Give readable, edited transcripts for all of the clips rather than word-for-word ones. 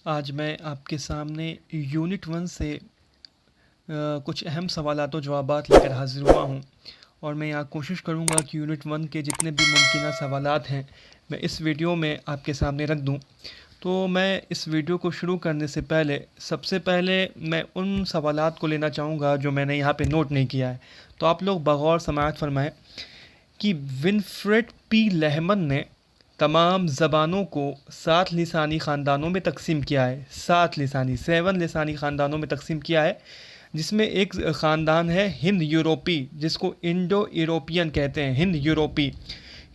आज मैं आपके सामने यूनिट 1 से कुछ अहम सवालात और जवाबात लेकर हाज़िर हुआ हूँ और मैं यहाँ कोशिश करूँगा कि यूनिट 1 के जितने भी मुमकिन सवालात हैं मैं इस वीडियो में आपके सामने रख दूँ। तो मैं इस वीडियो को शुरू करने से पहले सबसे पहले मैं उन सवालात को लेना चाहूँगा जो मैंने यहाँ पे नोट नहीं किया है। तो आप लोग बगौर समाअत फरमाएं कि विनफ्रेड पी लेहमन ने तमाम ज़बानों को 7 लिसानी ख़ानदानों में तकसीम किया है। 7 लिसानी ख़ानदानों में तकसीम किया है, जिसमें एक ख़ानदान है हिंद यूरोपी, जिसको इंडो यूरोपियन कहते हैं।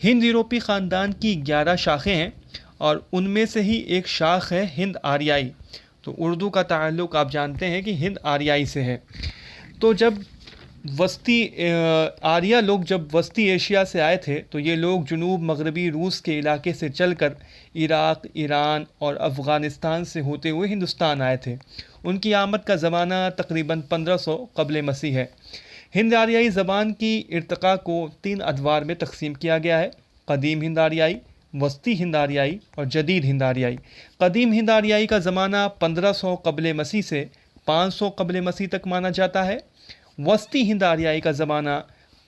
हिंद यूरोपी ख़ानदान की 11 शाखें हैं और उनमें से ही एक शाख है हिंद आर्याई। तो उर्दू का ताल्लुक़ आप जानते हैं कि हिंद आर्याई से है। तो जब आर्या लोग जब वस्ती एशिया से आए थे तो ये लोग जुनूब मगरबी रूस के इलाके से चलकर इराक़, ईरान और अफ़ग़ानिस्तान से होते हुए हिंदुस्तान आए थे। उनकी आमद का ज़माना तकरीबन 1500 क़ब्ल मसीह है। हिंद आर्याई ज़बान की इर्तिक़ा को 3 अदवार में तकसीम किया गया है: क़दीम हिंद आर्याई, वस्ती हिंद आर्याई और जदीद हिंद आर्याई। क़दीम हिंद आर्याई का ज़माना 1500 क़ब्ल मसीह से 500 क़ब्ल मसीह तक माना जाता है। वस्ती हिंद आर्याई का ज़माना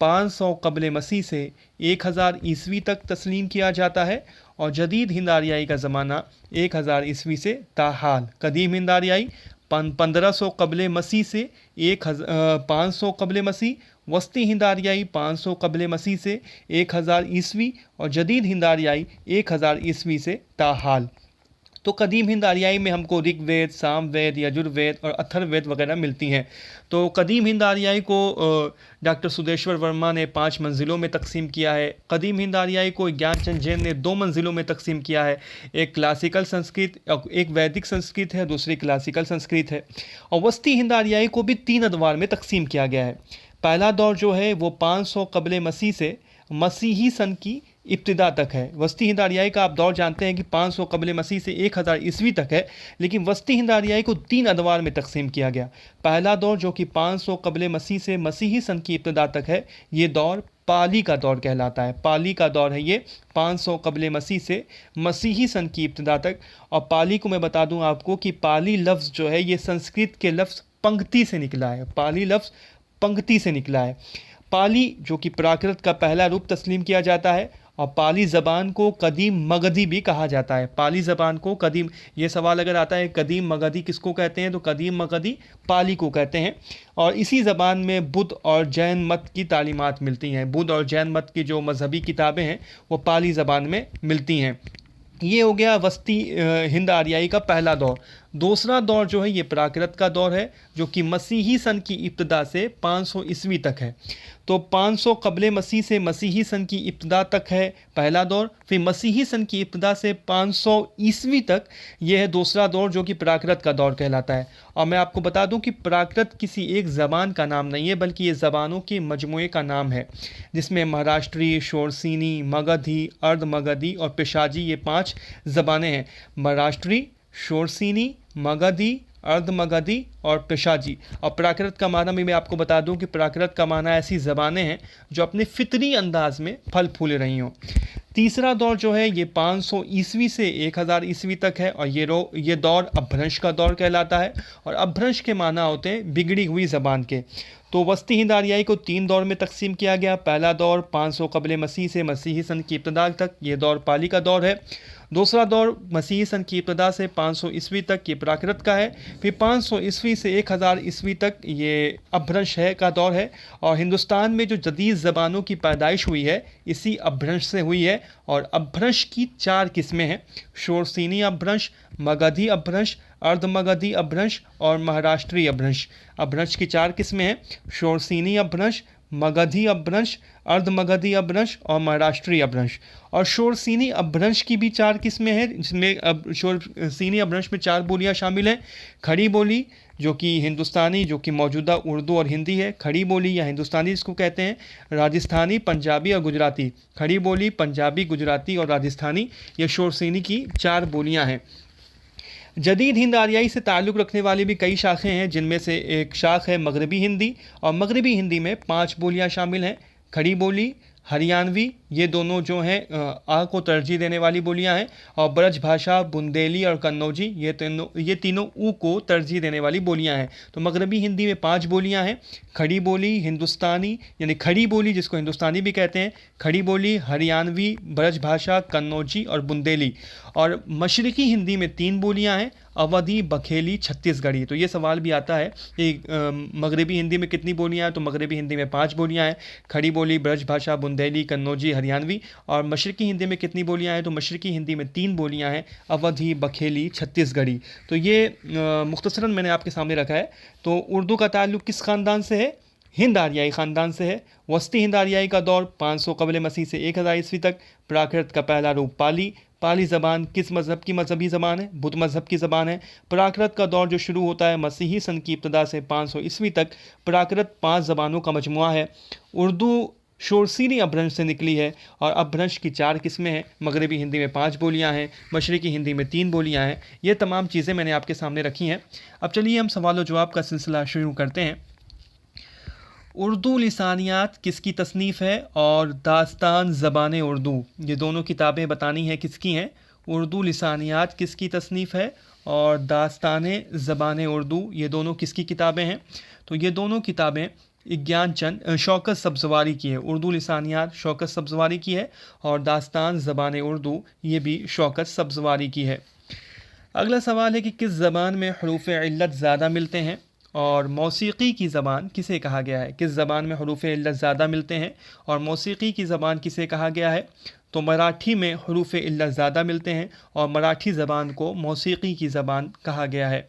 500 क़ब्ल मसीह से 1000 ईस्वी तक तस्लीम किया जाता है और जदीद हिंद आर्याई का ज़माना 1000 ईस्वी से ताहाल। क़दीम हिंद आर्याई 1500 क़ब्ल मसीह से 500 क़ब्ल मसीह, वस्ती हिंद आर्याई 500 क़ब्ल मसीह से 1000 ईस्वी और जदीद हिंद आर्याई 1000 ईस्वी से ताहाल। तो क़दीम हिंद आर्याई में हमको ऋग्वेद, सामवेद, यजुर्वेद और अथर्ववेद वगैरह मिलती हैं। तो क़दीम हिंद आर्याई को डॉक्टर सुदेश्वर वर्मा ने 5 मंजिलों में तकसीम किया है। क़दीम हिंद आर्याई को ज्ञानचंद जैन ने 2 मंजिलों में तकसीम किया है। एक क्लासिकल संस्कृत, एक वैदिक संस्कृत है, दूसरी क्लासिकल संस्कृत है। और वस्ती हिंद आर्याई को भी 3 अदवार में तकसीम किया गया है। पहला दौर जो है वो 500 क़ब्ल मसीह से मसीही सन की इब्तिदा तक है। वस्ती हिंद आर्याई का आप दौर जानते हैं कि 500 क़ब्ल मसीह से 1000 ईस्वी तक है, लेकिन वस्ती हिंद आर्याई को 3 अदवार में तकसीम किया गया। पहला दौर जो कि 500 क़ब्ल मसीह से मसीही सन की इब्तिदा तक है, ये दौर पाली का दौर कहलाता है। पाली का दौर है ये 500 क़ब्ल मसीह से मसीही सन की इब्तिदा तक। और पाली को मैं बता दूं आपको कि पाली लफ्ज़ जो है ये संस्कृत के लफ्ज़ पंक्ति से निकला है। पाली लफ्ज़ पंक्ति से निकला है। पाली जो कि प्राकृत का पहला रूप तस्लीम किया जाता है और पाली ज़बान को कदीम मगधी भी कहा जाता है। पाली ज़बान को कदीम, ये सवाल अगर आता है कदीम मगधी किसको कहते हैं, तो कदीम मगधी पाली को कहते हैं। और इसी ज़बान में बुद्ध और जैन मत की तालीमात मिलती हैं। बुद्ध और जैन मत की जो मजहबी किताबें हैं वो पाली ज़बान में मिलती हैं। ये हो गया वस्ती हिंद आर्याई का पहला दौर। दूसरा दौर जो है ये प्राकृत का दौर है, जो कि मसीही सन की इब्तिदा से 500 ईस्वी तक है। तो 500 क़ब्ल मसीह से मसीही सन की इब्तिदा तक है पहला दौर, फिर मसीही सन की इब्तिदा से 500 ईस्वी तक ये है दूसरा दौर, जो कि प्राकृत का दौर कहलाता है। और मैं आपको बता दूं कि प्राकृत किसी एक ज़बान का नाम नहीं है, बल्कि ये ज़बानों के मजमूए का नाम है, जिसमें महाराष्ट्री, शोरसीनी, मगधी, अर्ध मगधी और पेशाजी, ये 5 ज़बानें हैं। महाराष्ट्री, शोरसीनी, मगधी, अर्ध मगधी और पेशाजी। और प्राकृत का माना भी मैं आपको बता दूं कि प्राकृत का माना ऐसी ज़बानें हैं जो अपने फितरी अंदाज में फल फूल रही हों। तीसरा दौर जो है ये 500 ईस्वी से 1000 ईस्वी तक है और ये दौर अपभ्रंश का दौर कहलाता है। और अपभ्रंश के माना होते हैं बिगड़ी हुई ज़बान के। तो वस्ती हिंद आर्याई को 3 दौर में तकसीम किया गया। पहला दौर 500 क़ब्ल मसीह से मसीही सन की इब्तिदा तक, ये दौर पाली का दौर है। दूसरा दौर मसीही सन की इब्तिदा से 500 ईस्वी तक, ये प्राकृत का है। फिर 500 ईस्वी से 1000 ईस्वी तक ये अपभ्रंश का दौर है। और हिंदुस्तान में जो जदीद ज़बानों की पैदाइश हुई है इसी अपभ्रंश से हुई है। और अपभ्रंश की 4 किस्में हैं: शोरसीनी अपभ्रंश, मगधी अपभ्रंश, अर्ध मगधी अपभ्रंश और महाराष्ट्री अपभ्रंश। अपभ्रंश की 4 किस्में हैं: शोरसीनी अपभ्रंश, मगधी अपभ्रंश, अर्ध मगधी अपभ्रंश और महाराष्ट्री अपभ्रंश। और शोरसीनी अपभ्रंश की भी 4 किस्में हैं, जिसमें अब शोरसीनी अपभ्रंश में 4 बोलियां शामिल हैं। खड़ी बोली जो कि हिंदुस्तानी, जो कि मौजूदा उर्दू और हिंदी है, खड़ी बोली या हिंदुस्तानी जिसको कहते हैं, राजस्थानी, पंजाबी और गुजराती। खड़ी बोली, पंजाबी, गुजराती और राजस्थानी, ये शोरसीनी की 4 बोलियाँ हैं। जदीद हिंद आर्याई से ताल्लुक़ रखने वाली भी कई शाखें हैं, जिनमें से एक शाख है मगरबी हिंदी। और मगरबी हिंदी में 5 बोलियां शामिल हैं: खड़ी बोली, हरियाणवी, ये दोनों जो हैं आ को तरजीह देने वाली बोलियां हैं, और ब्रज भाषा, बुंदेली और कन्नौजी ये तीनों ऊ को तरजीह देने वाली बोलियां हैं। तो मगरबी हिंदी में 5 बोलियां हैं। खड़ी बोली, हिंदुस्तानी यानी खड़ी बोली जिसको हिंदुस्तानी भी कहते हैं, खड़ी बोली, हरियाणवी, ब्रज भाषा, कन्नौजी और बुंदेली। और मशरकी हिंदी में 3 बोलियां हैं, अवधी, बघेली, छत्तीसगढ़ी। तो ये सवाल भी आता है कि मगरबी हिंदी में कितनी बोलियां हैं, तो मगरबी हिंदी में 5 बोलियां हैं, खड़ी बोली, ब्रज भाषा, बुंदेली, कन्नौजी, हरियाणवी। और मशरकी हिंदी में कितनी बोलियां हैं, तो मशरकी हिंदी में 3 बोलियां हैं, अवधी, बघेली, छत्तीसगढ़ी। तो ये मुख्तसरन मैंने आपके सामने रखा है। तो उर्दू का ताल्लुक़ किस ख़ानदान से है? हिंद आर्याई ख़ानदान से है। वस्ती हिंद आर्याई का दौर 500 कबल मसीह से 1000 ईस्वी तक। प्राकृत का पहला रूप पाली। पाली ज़बान किस मज़हब की मजहबी ज़बान है? बुद्ध मज़हब की ज़बान है। प्राकृत का दौर जो शुरू होता है मसीही सन की इब्तदा से 500 ईस्वी तक। प्राकृत 5 ज़बानों का मजमुआ है। उर्दू शोरसीरी अपभ्रंश से निकली है, और अपभ्रंश की 4 किस्में हैं। मगरबी हिंदी में 5 बोलियां हैं, मशरकी हिंदी में 3 बोलियां हैं। ये तमाम चीज़ें मैंने आपके सामने रखी हैं। अब चलिए हम सवाल व जवाब का सिलसिला शुरू करते हैं। उर्दू लिसानियात किसकी तसनीफ़ है, और दास्तान ज़बान उर्दू, ये दोनों किताबें बतानी हैं किसकी हैं। उर्दू लिसानियात किसकी तसनीफ़ है, और दास्तान ज़बान उर्दू, ये दोनों किसकी किताबें हैं। तो ये दोनों किताबें ज्ञानचंद शौकत सब्ज़वारी की है। उर्दू लिसानियात शौकत सब्ज़वारी की है, और दास्तान ज़बान उर्दू ये भी शौकत सब्ज़वारी की है। अगला सवाल है कि किस ज़बान में हरूफ इल्लत ज़्यादा मिलते हैं, और मौसीकी की ज़बान किसे कहा गया है। किस ज़बान में हरूफ इल्लत ज़्यादा मिलते हैं, और मौसीकी की ज़बान किसे कहा गया है। तो मराठी में हरूफ इल्लत ज़्यादा मिलते हैं, और मराठी ज़बान को मौसीकी की ज़बान कहा गया है।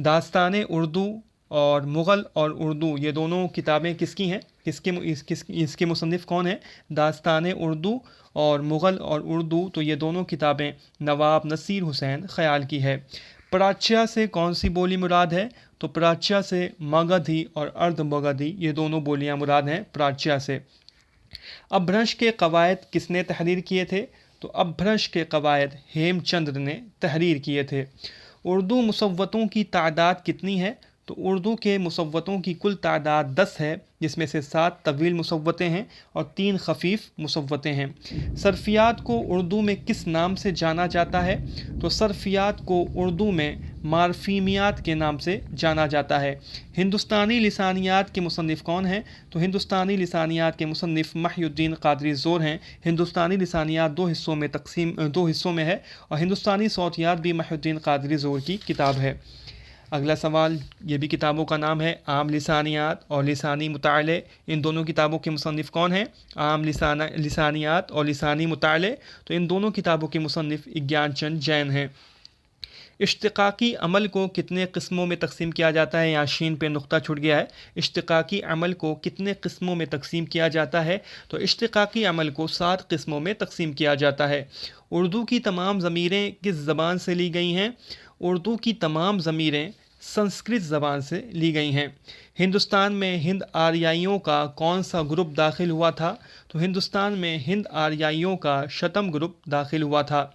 दास्तान उर्दू और मुग़ल और उर्दू ये दोनों किताबें किसकी हैं, इसके मुसन्निफ़ कौन हैं। दास्तान उर्दू और मुग़ल और उर्दू, तो ये दोनों किताबें नवाब नसीर हुसैन ख़याल की है। प्राच्य से कौन सी बोली मुराद है, तो प्राच्य से मगधी और अर्ध मगधी ये दोनों बोलियां मुराद हैं प्राच्य से। अपभ्रंश के कवायद किसने तहरीर किए थे, तो अपभ्रंश के कवायद हेमचंद्र ने तहरीर किए थे। उर्दू मुसव्वतों की तादाद कितनी है, तो उर्दू के मुसव्वतों की कुल तादाद 10 है, जिसमें से 7 तवील मुसव्वतें हैं और 3 खफीफ मुसव्वतें हैं। सर्फियात को उर्दू में किस नाम से जाना जाता है, तो सर्फियात को उर्दू में मारफीमियात के नाम से जाना जाता है। हिंदुस्तानी लिसानियात के मुसन्निफ़ कौन हैं, तो हिंदुस्तानी लिसानियात के मुसन्निफ़ महिउद्दीन क़ादरी ज़ोर हैं। हिंदुस्तानी लिसानियात 2 हिस्सों में है, और हिंदुस्तानी सौतियात भी महिउद्दीन क़ादरी ज़ोर की किताब है। अगला सवाल, ये भी किताबों का नाम है, आम लिसानियात और लिसानी मुताले। इन दोनों किताबों के मुसन्निफ़ कौन हैं, आम लिसानियात और लिसानी मुताले। तो इन दोनों किताबों के मुसन्निफ़ ज्ञानचंद जैन हैं। इश्तिक़ाक़ी अमल को कितने किस्मों में तकसीम किया जाता है, यहाँ शीन पे नुक्ता छूट गया है। इश्तिक़ाक़ी अमल को कितने किस्मों में तकसीम किया जाता है, तो इश्तिक़ाक़ी अमल को 7 किस्मों में तकसीम किया जाता है। उर्दू की तमाम ज़मीरें किस ज़बान से ली गई हैं, उर्दू की तमाम ज़मीरें संस्कृत ज़बान से ली गई हैं। हिंदुस्तान में हिंद आर्याइयों का कौन सा ग्रुप दाखिल हुआ था, तो हिंदुस्तान में हिंद आर्याइयों का शतम ग्रुप दाखिल हुआ था।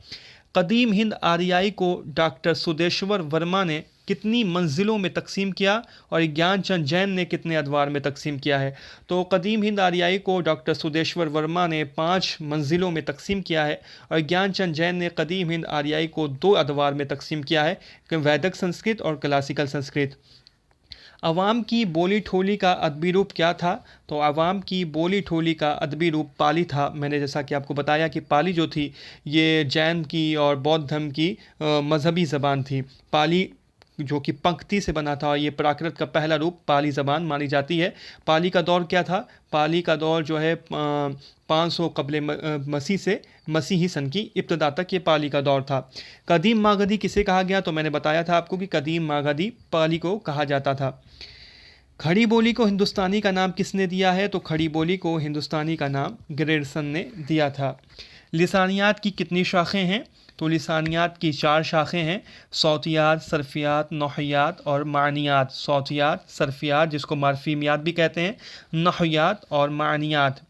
कदीम हिंद आर्याई को डॉक्टर सुदेश्वर वर्मा ने कितनी मंजिलों में तकसीम किया, और ज्ञानचंद जैन ने कितने अदवार में तकसीम किया है। तो कदीम हिंद आर्याई को डॉक्टर सुदेश्वर वर्मा ने 5 मंजिलों में तकसीम किया है, और ज्ञानचंद जैन ने कदीम हिंद आर्याई को 2 अदवार में तकसीम किया है, वैदिक संस्कृत और क्लासिकल संस्कृत। अवाम की बोली ठोली का अदबी रूप क्या था, तो अवाम की बोली ठोली का अदबी रूप पाली था। मैंने जैसा कि आपको बताया कि पाली जो थी ये जैन की और बौद्ध धर्म की मजहबी ज़बान थी। पाली जो कि पंक्ति से बना था, और ये प्राकृत का पहला रूप पाली ज़बान मानी जाती है। पाली का दौर क्या था, पाली का दौर जो है 500 कबले मसीह से मसीही सन की इब्तदा तक ये पाली का दौर था। कदीम मागधी किसे कहा गया, तो मैंने बताया था आपको कि कदीम मागधी पाली को कहा जाता था। खड़ी बोली को हिंदुस्तानी का नाम किसने दिया है, तो खड़ी बोली को हिंदुस्तानी का नाम ग्रेडसन ने दिया था। लिसानियात की कितनी शाखें हैं, तो लिसानियात की 4 शाखें हैं, सौतियात, सरफियात, नहवियात और मानियात। सौतियात, सरफियात जिसको मारफीमियात भी कहते हैं, नहवियात और मानियात।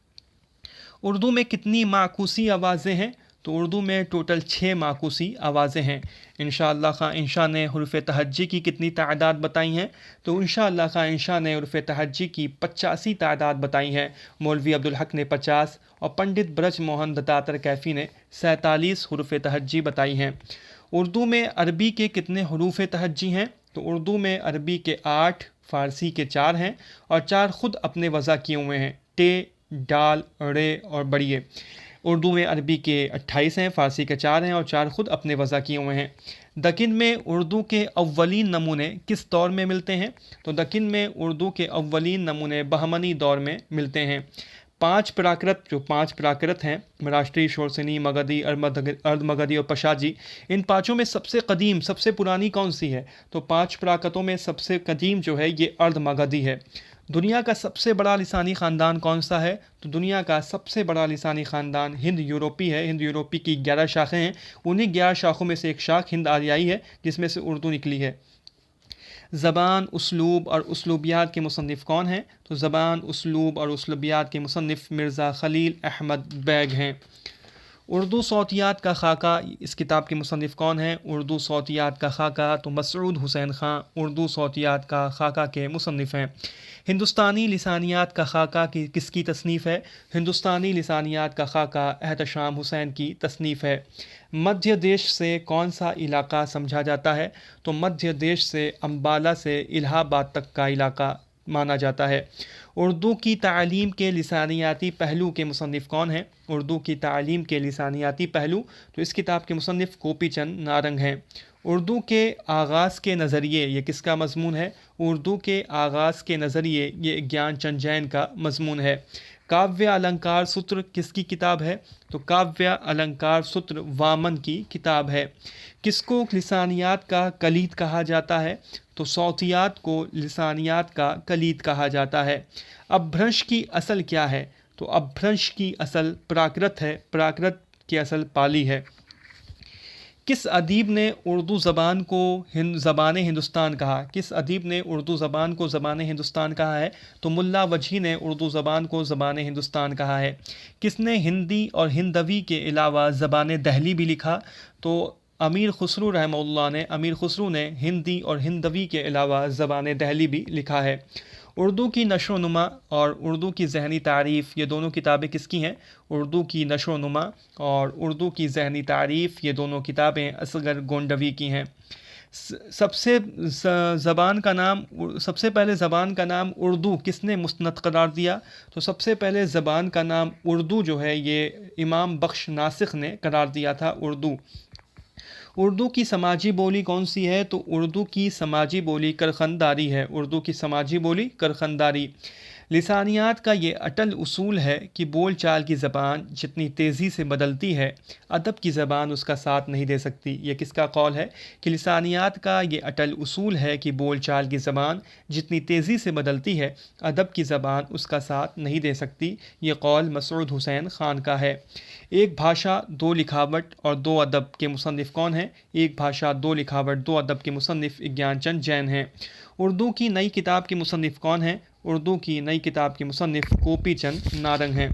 उर्दू में कितनी माकूसी आवाज़ें हैं, तो उर्दू में टोटल 6 माकूसी आवाज़ें हैं। इंशाअल्लाह खां इंशा ने हुरूफ़ तहज्जी की कितनी तादाद बताई हैं? तो इंशाअल्लाह खां इंशा ने हुरूफ़ तहज्जी की 85 तादाद बताई हैं। मौलवी अब्दुल हक ने 50 और पंडित ब्रज मोहन दत्तात्रय कैफ़ी ने 47 हुरूफ़ तहज्जी बताई हैं। उर्दू में अरबी के कितने हुरूफ़ तहज्जी हैं? तो उर्दू में अरबी के 8, फ़ारसी के 4 हैं और 4 ख़ुद अपने वज़ा किए हुए हैं, टे, डाल, रे और बड़िए। उर्दू में अरबी के 28 हैं, फ़ारसी के 4 हैं और 4 ख़ुद अपने वज़ा किए हुए हैं। दक्कन में उर्दू के अव्वलीन नमूने किस दौर में मिलते हैं? तो दक्कन में उर्दू के अव्वलीन नमूने बहमनी दौर में मिलते हैं। 5 प्राकृत हैं, राष्ट्रीय, शोरसनी, मगधी, अर्धमगधी और पशाजी, इन पाँचों में सबसे कदीम, सबसे पुरानी कौन सी है? तो 5 प्राकृतों में सबसे कदीम जो है ये अर्धमगधी है। दुनिया का सबसे बड़ा लिसानी ख़ानदान कौन सा है? तो दुनिया का सबसे बड़ा लिसानी ख़ानदान हिंद यूरोपी है। हिंद यूरोपी की 11 शाखें हैं, उन्हीं 11 शाखों में से एक शाख हिंद आर्याई है जिसमें से उर्दू निकली है। ज़बान, उसलूब और उसलूबियात के मुसन्निफ़ कौन हैं? तो ज़बान, उसलूब और उसलूबियात के मुसन्निफ़ मिर्ज़ा ख़लील अहमद बैग हैं। उर्दू सौतियात का खाका, इस किताब के मुसन्निफ़ कौन हैं? उर्दू सौतियात का खाका तो मसऊद हुसैन ख़ां उर्दू सौतियात का खाका के मुसन्निफ़ हैं। हिंदुस्तानी लिसानियात का खाका की किसकी तसनीफ़ है? हिंदुस्तानी लिसानियात का खाका एहतशाम हुसैन की तसनीफ़ है। मध्य देश से कौन सा इलाका समझा जाता है? तो मध्य देश से अम्बाला से इलाहाबाद तक का इलाका माना जाता है। उर्दू की तालीम के लिसानियाती पहलू के मुसन्निफ़ कौन हैं? उर्दू की तालीम के लिसानियाती पहलू तो इस किताब के मुसन्निफ़ गोपी चंद नारंग हैं। उर्दू के आगाज़ के नज़रिए, ये किसका मज़मून है? उर्दू के आगाज़ के नज़रिए ये ज्ञान चंद जैन का मज़मून है। काव्य अलंकार सूत्र किसकी किताब है? तो काव्य अलंकार सूत्र वामन की किताब है। किसको लिसानियात का कलीद कहा जाता है? तो सौतियात को लिसानियात का कलीद कहा जाता है। अपभ्रंश की असल क्या है? तो अपभ्रंश की असल प्राकृत है, प्राकृत की असल पाली है। किस अदीब ने उर्दू ज़बान को ज़बान हिंदुस्तान कहा? किस अदीब ने उर्दू ज़बान को ज़बान हिंदुस्तान कहा है? तो मुल्ला वजही ने उर्दू ज़बान को ज़बान हिंदुस्तान कहा है। किसने हिंदी और हिंदवी के अलावा ज़बान दहली भी लिखा? तो अमीर खुसरू रहमतुल्लाह ने, अमीर खुसरू ने हिंदी और हिंदवी के अलावा ज़बान दहली भी लिखा है। उर्दू की नशो नुमा और उर्दू की ज़हनी तारीफ़, ये दोनों किताबें किसकी हैं? उर्दू की नशो नुमा और उर्दू की ज़हनी तारीफ़, ये दोनों किताबें असगर गोंडवी की हैं। सबसे पहले ज़बान का नाम उर्दू किसने मुस्तनद करार दिया? तो सबसे पहले ज़बान का नाम उर्दू जो है ये इमाम बख्श नासिख ने करार दिया था, उर्दू। उर्दू की समाजी बोली कौन सी है? तो उर्दू की समाजी बोली करखंदारी है। उर्दू की समाजी बोली करखंदारी। लिसानियात का ये अटल उसूल है कि बोल चाल की ज़बान जितनी तेज़ी से बदलती है, अदब की ज़बान उसका साथ नहीं दे सकती। ये किसका कौल है? कि लिसानियात का ये अटल उसूल है कि बोल चाल की ज़बान जितनी तेज़ी से बदलती है, अदब की ज़बान उसका साथ नहीं दे सकती। ये कौल मसऊद हुसैन ख़ान का है। एक भाषा, दो लिखावट और दो अदब के मुसन्निफ़ कौन हैं? एक भाषा, दो लिखावट, दो अदब के मुसन्निफ़ ज्ञानचंद जैन हैं। उर्दू की नई किताब के मुसन्निफ़ कौन हैं? उर्दू की नई किताब के मुसन्निफ़ गोपी चंद नारंग हैं।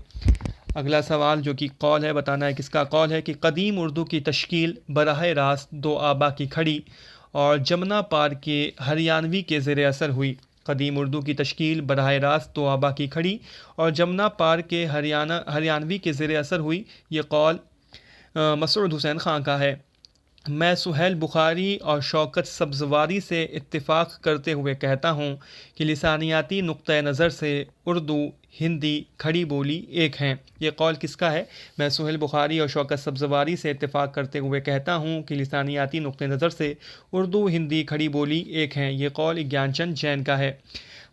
अगला सवाल जो कि कौल है, बताना है किसका कौल है कि कदीम उर्दू की तश्कील बराह रास्त दो आबा की खड़ी और जमुना पार के हरियाणवी के ज़ेर असर हुई। कदीम उर्दू की तश्कील बराह रास्त दो आबा की खड़ी और जमुना पार के हरियाणवी के ज़ेर असर हुई। ये कौल मसऊद हुसैन ख़ान का है। मैं सुहेल बुखारी और शौकत सब्ज़वारी से इत्तेफ़ाक करते हुए कहता हूँ कि लिसानियाती नुक्ते नज़र से उर्दू, हिंदी, खड़ी बोली एक हैं। ये कौल किसका है? मैं सुहेल बुखारी और शौकत सब्ज़वारी से इत्तेफ़ाक करते हुए कहता हूँ कि लिसानियाती नुक्ते नज़र से उर्दू, हिंदी, खड़ी बोली एक हैं। ये कौल ज्ञानचंद जैन का है।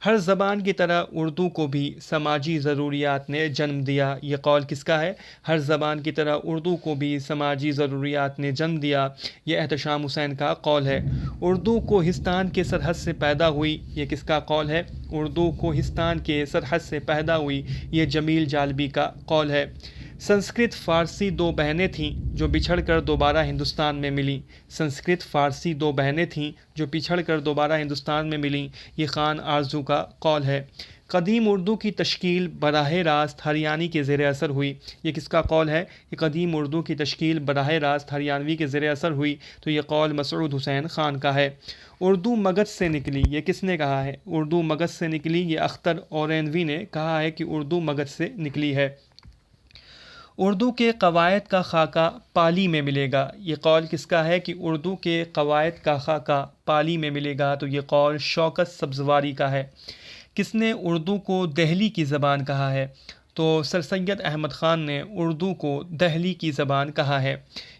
हर ज़बान की तरह उर्दू को भी समाजी ज़रूरियात ने जन्म दिया। ये कौल किसका है? हर ज़बान की तरह उर्दू को भी समाजी ज़रूरियात ने जन्म दिया। ये एहतशाम हुसैन का कौल है। उर्दू कोहिस्तान के सरहद से पैदा हुई। ये किसका कौल है? उर्दू कोहिस्तान के सरहद से पैदा हुई। ये जमील जालबी का कौल है। संस्कृत फ़ारसी दो बहनें थीं जो बिछड़कर दोबारा हिंदुस्तान में मिलीं। संस्कृत फ़ारसी दो बहनें थीं जो बिछड़कर दोबारा हिंदुस्तान में मिलीं। ये ख़ान आरज़ू का कौल है। कदीम उर्दू की तश्कील बराह रास्त हरियाणी के ज़ेर असर हुई। ये किसका कौल है कि कदीम उर्दू की तश्कील बराह रास्त हरियाणवी के ज़ेर असर हुई? तो ये कौल मसऊद हुसैन ख़ान का है। उर्दू मगध से निकली, ये किसने कहा है? उर्दू मगध से निकली, ये अख्तर औरैनवी ने कहा है कि उर्दू मगध से निकली है। उर्दू के कवायद का खाका पाली में मिलेगा, ये कौल किसका है कि उर्दू के कवायद का खाका पाली में मिलेगा? तो ये कौल शौकत सब्ज़वारी का है। किसने उर्दू को दहली की ज़बान कहा है? तो सर सैयद अहमद ख़ान ने उर्दू को दहली की ज़बान कहा है।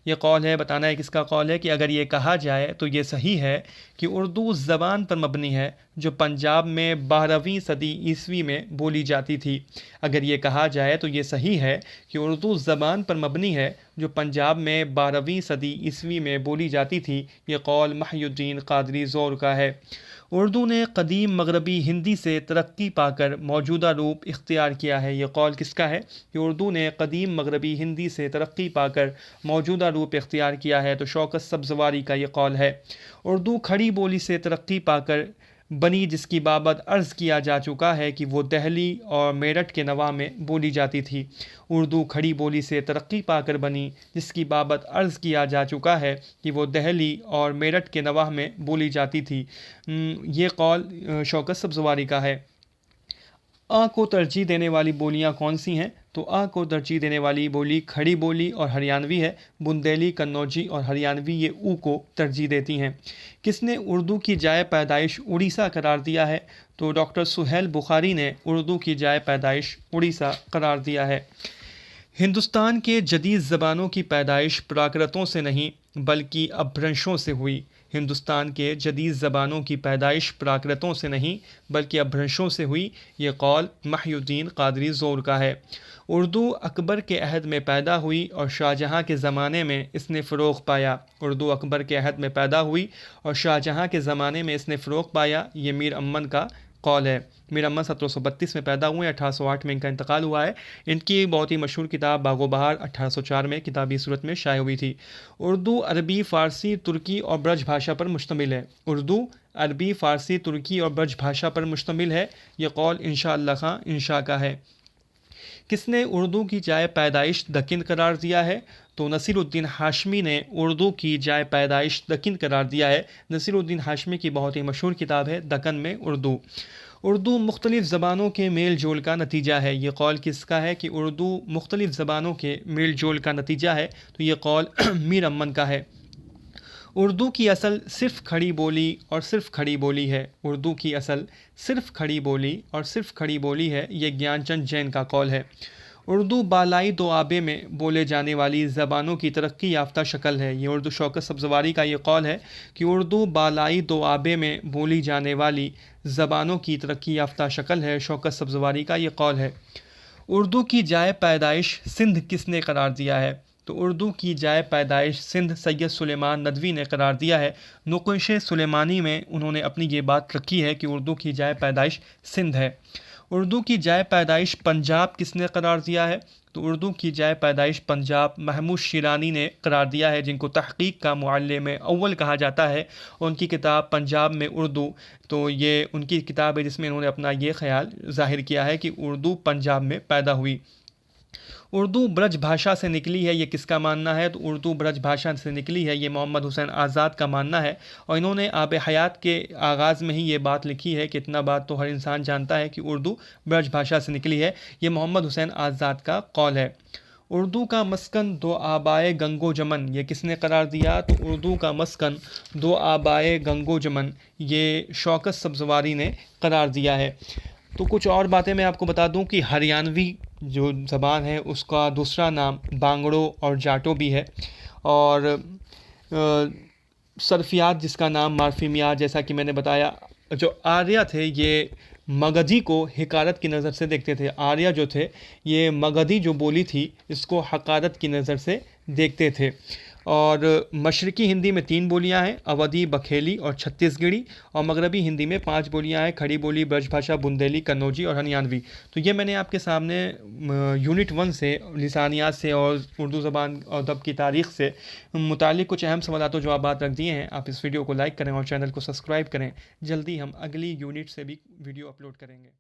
ये कौल है, बताना है किसका कौल है कि अगर ये कहा जाए तो ये सही है कि उर्दू उस ज़बान पर मबनी है जो पंजाब में 12वीं सदी ईस्वी में बोली जाती थी। अगर ये कहा जाए तो ये सही है कि उर्दू उस ज़बान पर मबनी है जो पंजाब में 12वीं सदी ईस्वी में बोली जाती थी। ये कौल महिउद्दीन क़ादरी ज़ोर का है। उर्दू ने कदीम मगरबी हिंदी से तरक्की पाकर मौजूदा रूप इख्तियार किया है। ये कौल किसका है कि उर्दू ने कदीम मगरबी हिंदी से तरक्की पाकर मौजूदा रूप इख्तियार किया है? तो शौकत सब्ज़वारी का ये कौल है। उर्दू खड़ी बोली से तरक्की पाकर बनी जिसकी बाबत अर्ज़ किया जा चुका है कि वो दहली और मेरठ के नवाह में बोली जाती थी। उर्दू खड़ी बोली से तरक्की पाकर बनी जिसकी बाबत अर्ज़ किया जा चुका है कि वो दहली और मेरठ के नवाह में बोली जाती थी। ये कौल शौकत सब्ज़वारी का है। अ को तरजीह देने वाली बोलियां कौन सी हैं? तो अ को तरजीह देने वाली बोली खड़ी बोली और हरियाणवी है। बुंदेली, कन्नौजी और हरियाणवी ये ऊ को तरजीह देती हैं। किसने उर्दू की जाए पैदाइश उड़ीसा करार दिया है? तो डॉक्टर सुहेल बुखारी ने उर्दू की जाए पैदाइश उड़ीसा करार दिया है। हिंदुस्तान के जदीद ज़बानों की पैदाइश प्राकृतों से नहीं बल्कि अपभ्रंशों से हुई। हिंदुस्तान के जदीद ज़बानों की पैदाइश प्राकृतों से नहीं बल्कि अपभ्रंशों से हुई। ये कौल महिउद्दीन क़ादरी ज़ोर का है। उर्दू अकबर के अहद में पैदा हुई और शाहजहाँ के ज़माने में इसने फ़रोग़ पाया। उर्दू अकबर के अहद में पैदा हुई और शाहजहाँ के ज़माने में इसने फ़रोग़ पाया। ये मीर अम्मन का कौल है। मीर अम्मन 1732 में पैदा हुए, 1808 में इनका इंतकाल हुआ है। इनकी बहुत ही मशहूर किताब बागो बहार 1804 में किताबी सूरत में शाये हुई थी। उर्दू अरबी, फ़ारसी, तुर्की और ब्रज भाषा पर मुश्तमिल है। उर्दू अरबी, फ़ारसी, तुर्की और ब्रज भाषा पर मुश्तमिल है। ये कौल इंशा अल्लाह खां इंशा का है। किसने उर्दू की जाए पैदाइश दकिन करार दिया है? तो नसीरुद्दीन हाशमी ने उर्दू की जाए पैदाइश दकिन करार दिया है। नसीरुद्दीन हाशमी की बहुत ही मशहूर किताब है दक्कन में उर्दू। उर्दू मुख्तलिफ़ ज़बानों के मेल जोल का नतीजा है। ये कौल किसका है कि उर्दू मुख्तलिफ़ ज़बानों के मेल जोल का नतीजा है? तो ये कौल मीर अम्मन का है। उर्दू की असल सिर्फ़ खड़ी बोली और सिर्फ़ खड़ी बोली है। उर्दू की असल सिर्फ़ खड़ी बोली और सिर्फ़ खड़ी बोली है। ये ज्ञानचंद जैन का कौल है। उर्दू बालाई दोआबे में बोले जाने वाली ज़बानों की तरक्की याफ्ता शक्ल है। ये उर्दू शौकत सब्ज़वारी का ये कौल है कि उर्दू बालाई दोआबे में बोली जाने वाली ज़बानों की तरक्की याफ्ता शक्ल है। शौकत सब्ज़वारी का ये कौल है। उर्दू की जाए पैदाइश सिंध किसने करार दिया है? तो उर्दू की जाए पैदाइश सिंध सैयद सुलेमान नदवी ने करार दिया है। नुक़्श सुलेमानी में उन्होंने अपनी ये बात रखी है कि उर्दू की जाए पैदाइश सिंध है। उर्दू की जाए पैदाइश पंजाब किसने करार दिया है? तो उर्दू की जाए पैदाइश पंजाब महमूद शिरानी ने करार दिया है, जिनको तहक़ीक़ का मुअल्लिम अव्वल कहा जाता है। उनकी किताब पंजाब में उर्दू, तो ये उनकी किताब है जिसमें उन्होंने अपना ये ख्याल ज़ाहिर किया है कि उर्दू पंजाब में पैदा हुई। उर्दू ब्रज भाषा से निकली है, ये किसका मानना है? तो उर्दू ब्रज भाषा से निकली है, ये मोहम्मद हुसैन आज़ाद का मानना है। और इन्होंने आब हयात के आगाज़ में ही ये बात लिखी है कि इतना बात तो हर इंसान जानता है कि उर्दू ब्रज भाषा से निकली है। ये मोहम्मद हुसैन आज़ाद का कौल है। उर्दू का मस्कन दो आबाए गंगो जमन, ये किसने करार दिया? तो उर्दू का मस्कन दो आबाए गंगो जमन ये शौकत सब्ज़वारी ने करार दिया है। तो कुछ और बातें मैं आपको बता दूं कि हरियाणवी जो ज़बान है उसका दूसरा नाम बांगड़ो और जाटो भी है। और सरफियात जिसका नाम मार्फिमियात, जैसा कि मैंने बताया, जो आर्य थे ये मगधी को हकारत की नज़र से देखते थे। आर्य जो थे ये मगधी जो बोली थी इसको हकारत की नज़र से देखते थे। और मशरक़ी हिंदी में 3 बोलियां हैं, अवधी, बखेली और छत्तीसगढ़ी। और मगरबी हिंदी में 5 बोलियां हैं, खड़ी बोली, ब्रजभाषा, बुंदेली, कन्नौजी और हरियाणवी। तो ये मैंने आपके सामने यूनिट 1 से लिसानियात से और उर्दू ज़बान और अदब की तारीख़ से मुतालिक कुछ अहम सवालात जवाबात रख दिए हैं। आप इस वीडियो को लाइक करें और चैनल को सब्सक्राइब करें। जल्दी हम अगली यूनिट से भी वीडियो अपलोड करेंगे।